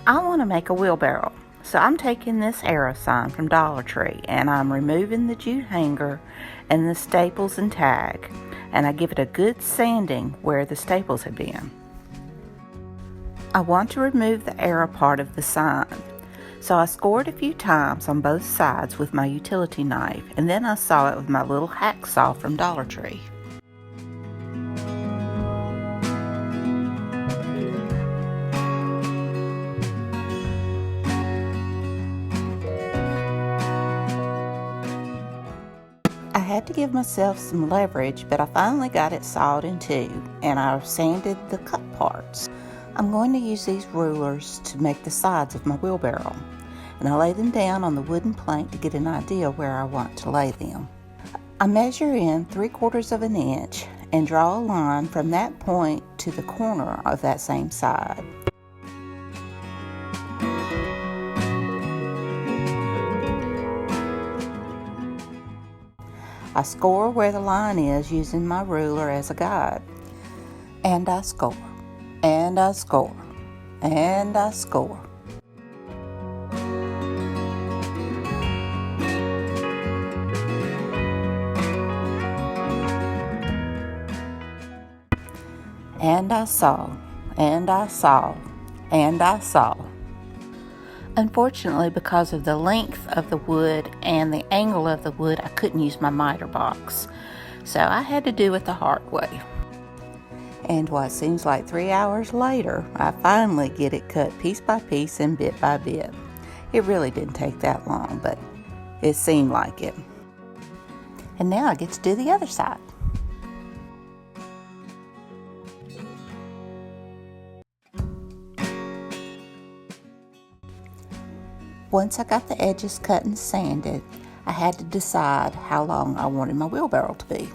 I want to make a wheelbarrow, so I'm taking this arrow sign from Dollar Tree and I'm removing the jute hanger and the staples and tag, and I give it a good sanding where the staples have been. I want to remove the arrow part of the sign, so I scored a few times on both sides with my utility knife, and then I saw it with my little hacksaw from Dollar Tree. I had to give myself some leverage, but I finally got it sawed in two, and I sanded the cut parts. I'm going to use these rulers to make the sides of my wheelbarrow, and I lay them down on the wooden plank to get an idea where I want to lay them. I measure in 3/4 of an inch and draw a line from that point to the corner of that same side. I score where the line is using my ruler as a guide. And I score, and I score, and I score. And I saw, and I saw, and I saw. Unfortunately, because of the length of the wood and the angle of the wood, I couldn't use my miter box, so I had to do it the hard way. And what seems like 3 hours later, I finally get it cut piece by piece and bit by bit. It really didn't take that long, but it seemed like it. And now I get to do the other side. Once I got the edges cut and sanded, I had to decide how long I wanted my wheelbarrow to be.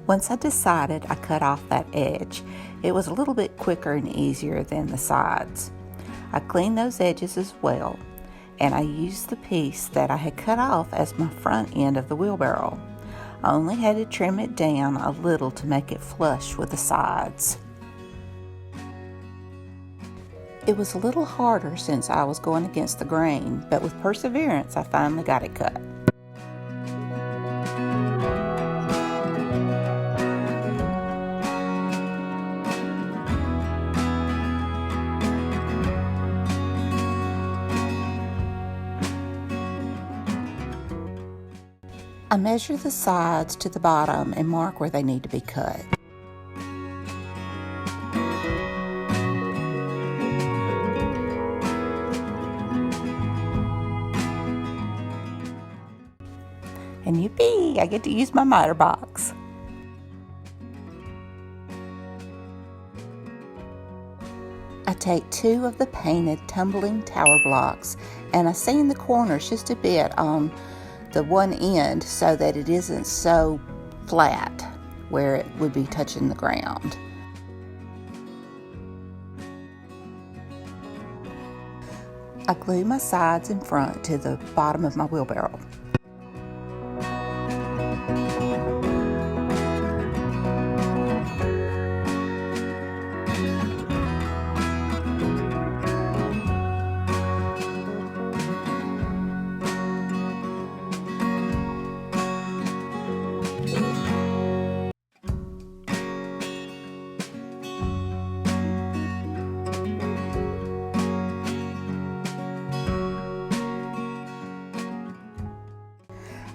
Once I decided, I cut off that edge. It was a little bit quicker and easier than the sides. I cleaned those edges as well, and I used the piece that I had cut off as my front end of the wheelbarrow. I only had to trim it down a little to make it flush with the sides. It was a little harder since I was going against the grain, but with perseverance I finally got it cut. I measure the sides to the bottom and mark where they need to be cut. And yippee, I get to use my miter box. I take 2 of the painted tumbling tower blocks and I sand the corners just a bit on the one end so that it isn't so flat where it would be touching the ground. I glue my sides and front to the bottom of my wheelbarrow.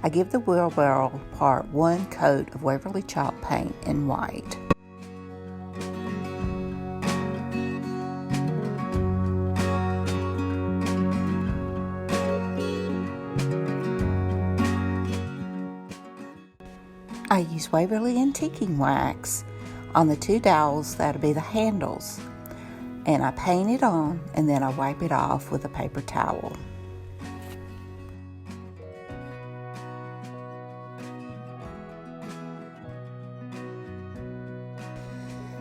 I give the wheelbarrow part 1 coat of Waverly chalk paint in white. I use Waverly antiquing wax on the 2 dowels that'll be the handles, and I paint it on and then I wipe it off with a paper towel.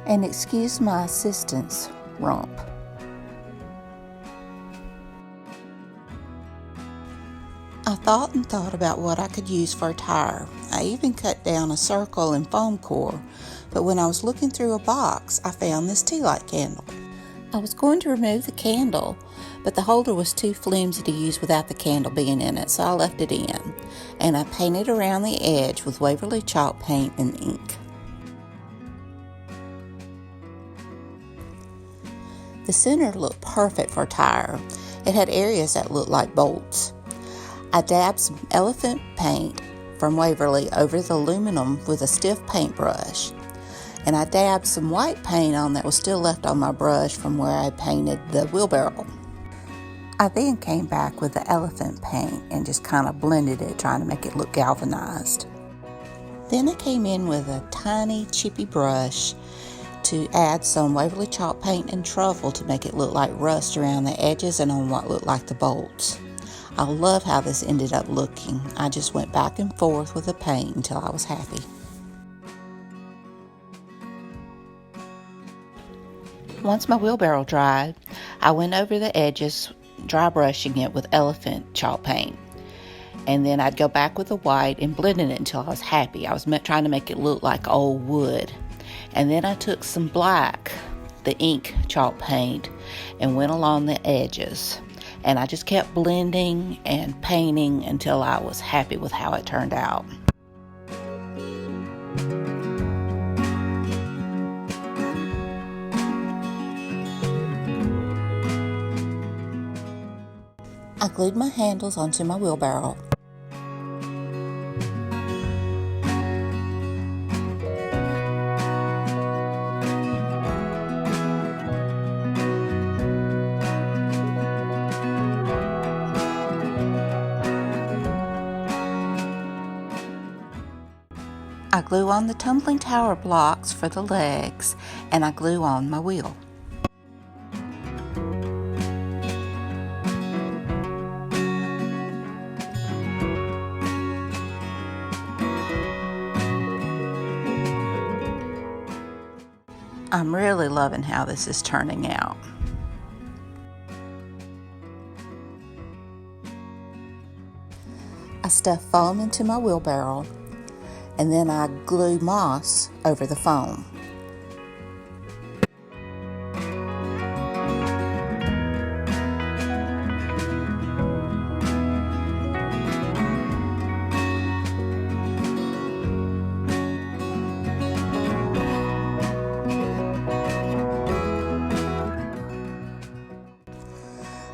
And excuse my assistant's rump. I thought and thought about what I could use for a tire. I even cut down a circle in foam core, but when I was looking through a box, I found this Tealight candle. I was going to remove the candle, but the holder was too flimsy to use without the candle being in it, so I left it in, and I painted around the edge with Waverly chalk paint and ink. The center looked perfect for a tire. It had areas that looked like bolts. I dabbed some elephant paint from Waverly over the aluminum with a stiff paintbrush, and I dabbed some white paint on that was still left on my brush from where I painted the wheelbarrow. I then came back with the elephant paint and just kind of blended it, trying to make it look galvanized. Then I came in with a tiny chippy brush to add some Waverly chalk paint and truffle to make it look like rust around the edges and on what looked like the bolts. I love how this ended up looking. I just went back and forth with the paint until I was happy. Once my wheelbarrow dried, I went over the edges, dry brushing it with elephant chalk paint. And then I'd go back with the white and blending it until I was happy. I was trying to make it look like old wood. And then I took some black, the ink chalk paint, and went along the edges. And I just kept blending and painting until I was happy with how it turned out. I glued my handles onto my wheelbarrow. I glue on the tumbling tower blocks for the legs, and I glue on my wheel. I'm really loving how this is turning out. I stuff foam into my wheelbarrow, and then I glue moss over the foam.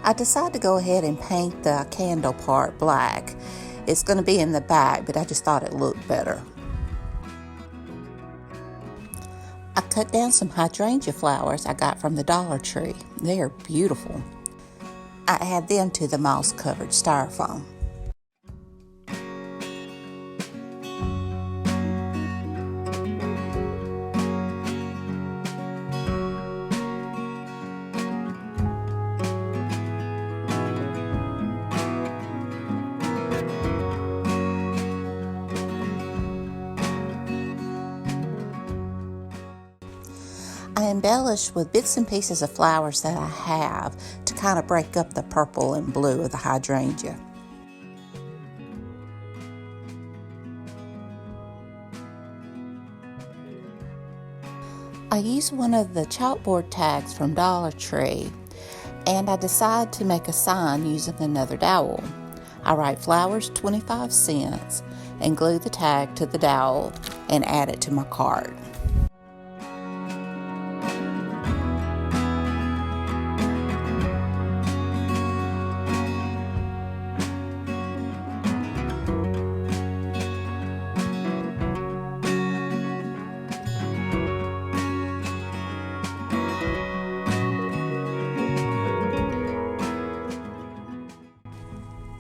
I decided to go ahead and paint the candle part black. It's going to be in the back, but I just thought it looked better. I cut down some hydrangea flowers I got from the Dollar Tree. They are beautiful. I add them to the moss-covered styrofoam. I embellish with bits and pieces of flowers that I have to kind of break up the purple and blue of the hydrangea. I use one of the chalkboard tags from Dollar Tree, and I decide to make a sign using another dowel. I write flowers 25 cents and glue the tag to the dowel and add it to my cart.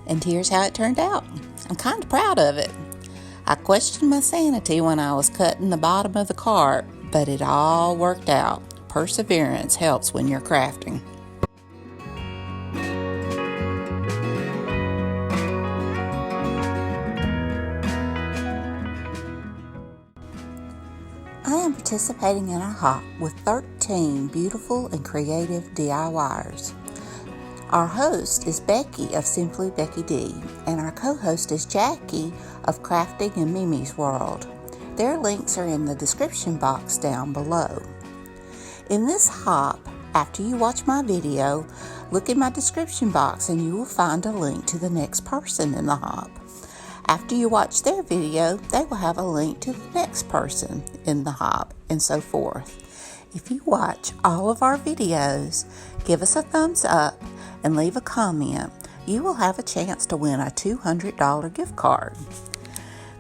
And here's how it turned out. I'm kind of proud of it. I questioned my sanity when I was cutting the bottom of the cart, but it all worked out. Perseverance helps when you're crafting. I am participating in a hop with 13 beautiful and creative DIYers. Our host is Becky of Simply Becky D, and our co-host is Jackie of Crafting in Mimi's World. Their links are in the description box down below. In this hop, after you watch my video, look in my description box and you will find a link to the next person in the hop. After you watch their video, they will have a link to the next person in the hop, and so forth. If you watch all of our videos, give us a thumbs up and leave a comment, you will have a chance to win a $200 gift card.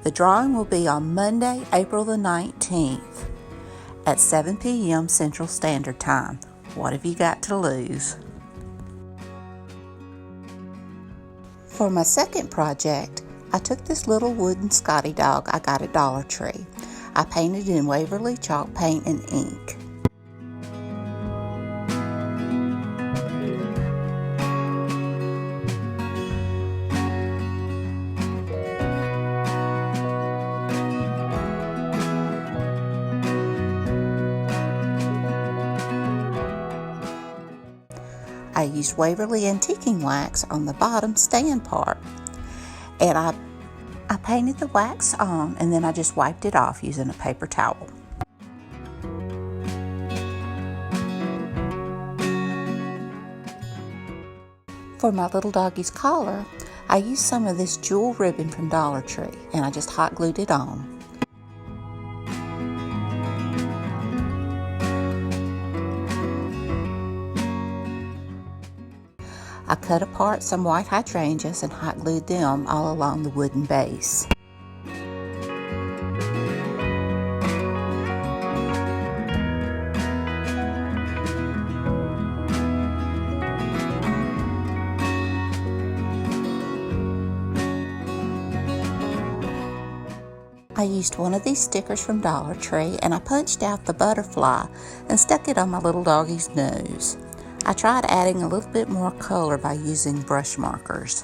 The drawing will be on Monday, April the 19th at 7 p.m. Central Standard Time. What have you got to lose? For my second project, I took this little wooden Scotty dog I got at Dollar Tree. I painted it in Waverly chalk paint and ink. I used Waverly antiquing wax on the bottom stand part, and I painted the wax on, and then I just wiped it off using a paper towel. For my little doggy's collar, I used some of this jewel ribbon from Dollar Tree, and I just hot glued it on. I cut apart some white hydrangeas and hot glued them all along the wooden base. I used one of these stickers from Dollar Tree and I punched out the butterfly and stuck it on my little doggy's nose. I tried adding a little bit more color by using brush markers.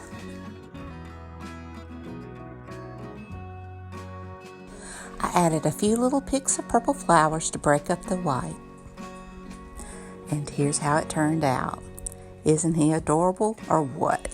I added a few little picks of purple flowers to break up the white. And here's how it turned out. Isn't he adorable or what?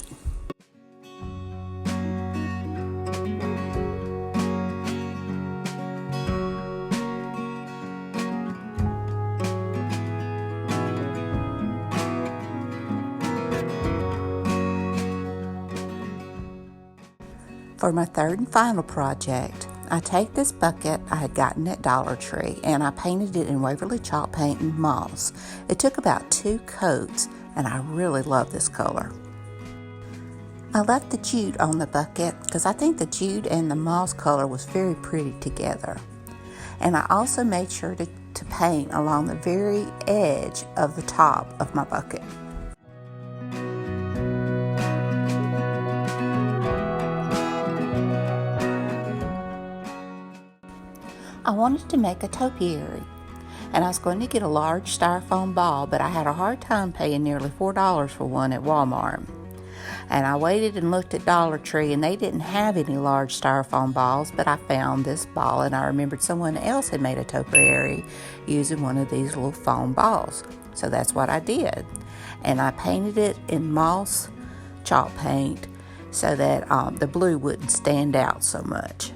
For my third and final project, I take this bucket I had gotten at Dollar Tree and I painted it in Waverly chalk paint and moss. It took about 2 coats and I really love this color. I left the jute on the bucket because I think the jute and the moss color was very pretty together. And I also made sure to paint along the very edge of the top of my bucket. I wanted to make a topiary, and I was going to get a large styrofoam ball, but I had a hard time paying nearly $4 for one at Walmart. And I waited and looked at Dollar Tree, and they didn't have any large styrofoam balls, but I found this ball, and I remembered someone else had made a topiary using one of these little foam balls. So that's what I did. And I painted it in moss chalk paint so that the blue wouldn't stand out so much.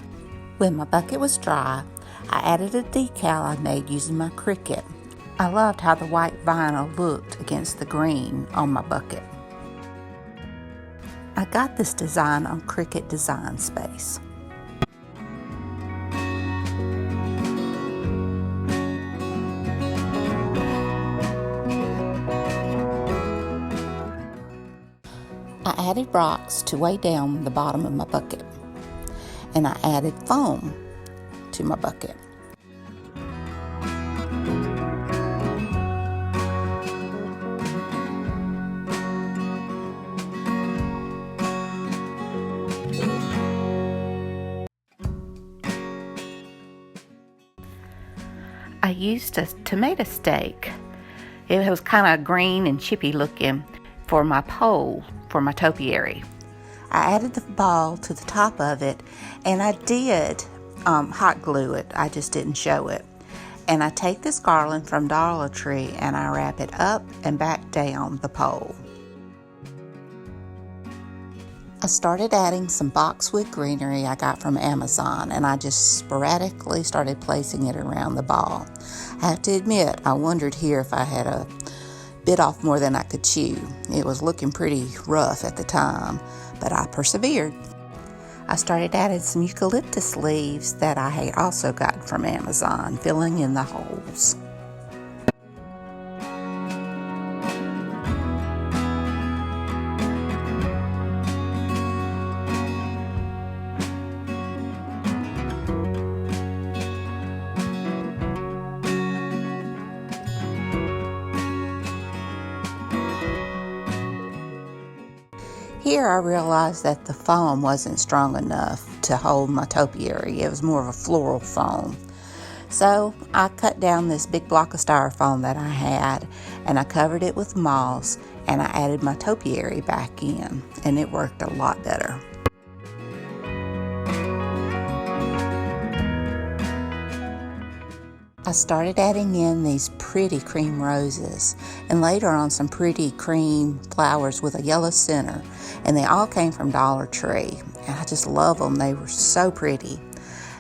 When my bucket was dry, I added a decal I made using my Cricut. I loved how the white vinyl looked against the green on my bucket. I got this design on Cricut Design Space. I added rocks to weigh down the bottom of my bucket, and I added foam to my bucket. I used a tomato steak. It was kind of green and chippy looking for my pole for my topiary. I added the ball to the top of it, and I did hot glue it. I just didn't show it. And I take this garland from Dollar Tree and I wrap it up and back down the pole. I started adding some boxwood greenery I got from Amazon, and I just sporadically started placing it around the ball. I have to admit, I wondered here if I had bit off more than I could chew. It was looking pretty rough at the time, but I persevered. I started adding some eucalyptus leaves that I had also gotten from Amazon, filling in the holes. Here I realized that the foam wasn't strong enough to hold my topiary. It was more of a floral foam. So I cut down this big block of styrofoam that I had, and I covered it with moss, and I added my topiary back in, and it worked a lot better. I started adding in these pretty cream roses, and later on some pretty cream flowers with a yellow center, and they all came from Dollar Tree, and I just love them. They were so pretty,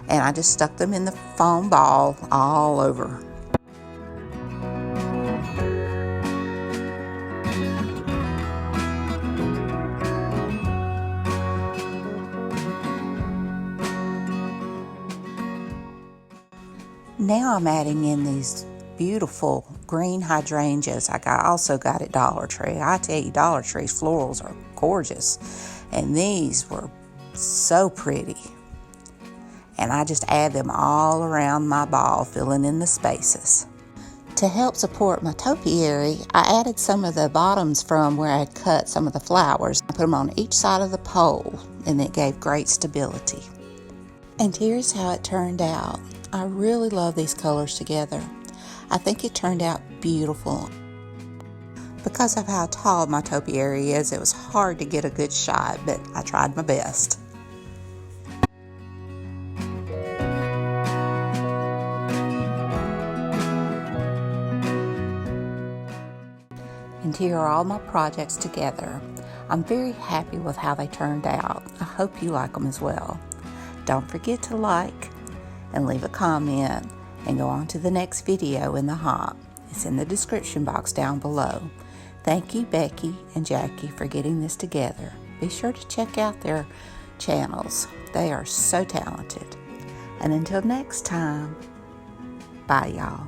and I just stuck them in the foam ball all over. Now I'm adding in these beautiful green hydrangeas I also got at Dollar Tree. I tell you, Dollar Tree's florals are gorgeous, and these were so pretty. And I just add them all around my ball, filling in the spaces. To help support my topiary, I added some of the bottoms from where I had cut some of the flowers. I put them on each side of the pole, and it gave great stability. And here's how it turned out. I really love these colors together. I think it turned out beautiful. Because of how tall my topiary is, it was hard to get a good shot, but I tried my best. And here are all my projects together. I'm very happy with how they turned out. I hope you like them as well. Don't forget to like and leave a comment, and go on to the next video in the hop. It's in the description box down below. Thank you, Becky and Jackie, for getting this together. Be sure to check out their channels. They are so talented. And until next time, bye y'all.